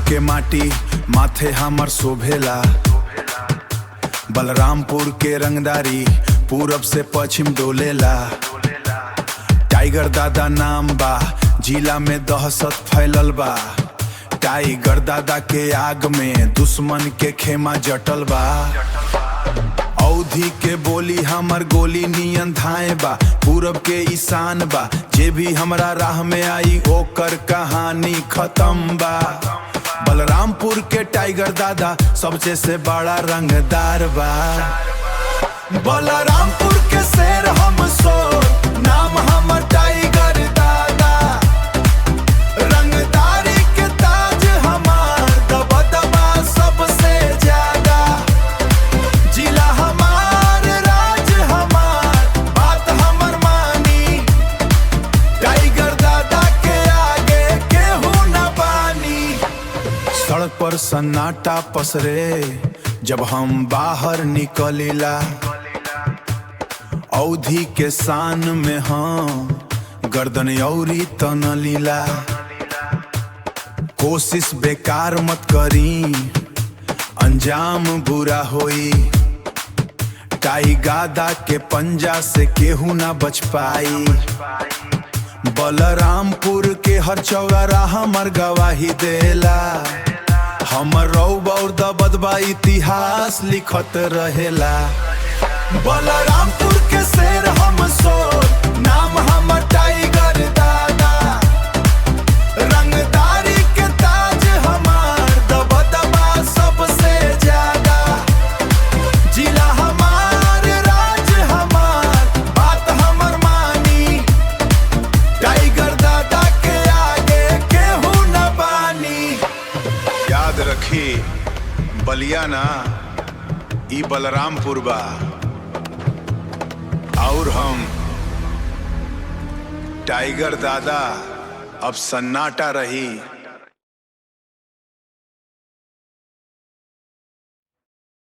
के माटी माथे हमर शोभेला। बलरामपुर के रंगदारी पूरब से पश्चिम डोलेला। टाइगर दादा नाम बा, जिला में दहशत फैलल बा। टाइगर दादा के आग में दुश्मन के खेमा जटल बा। औधी के बोली हमर गोली नियन धाए बा। पूरब के ईशान बा, जे भी हमरा राह में आई ओकर कहानी खत्म बा। बलरामपुर के टाइगर दादा सबसे से बड़ा रंगदार बा। बलरामपुर के शेर हम सोर, नाम हमर टाइगर दादा। रंगदारी के ताज हमार, दबदबा सबसे ज्यादा। जिला हमार, राज हमार, बात हमर मानी। टाइगर दादा के आगे केहू न बानी। सड़क पर सन्नाटा पसरे जब हम बाहर निकलिला। औधी के शान में हम गर्दन औरी तनलीला। कोशिश बेकार मत करी, अंजाम बुरा होई। टाइगादा के पंजा से केहू ना बच पाई। बलरामपुर के हर चौराहा हमर गवाही देला। हमर रौब और दबदबा इतिहास लिखत रहेला। बलरामपुर के शेर हम सोर, नाम हमर टाइगर दादा। रंगदारी के ताज हमार, दबदबा सबसे ज्यादा। जिला हमार, राज हमार, बात हमर मानी। टाइगर दादा के आगे केहू न बानी। याद रखी, बलिया ना ई बलरामपुर बा। और हम टाइगर दादा अब सन्नाटा रही।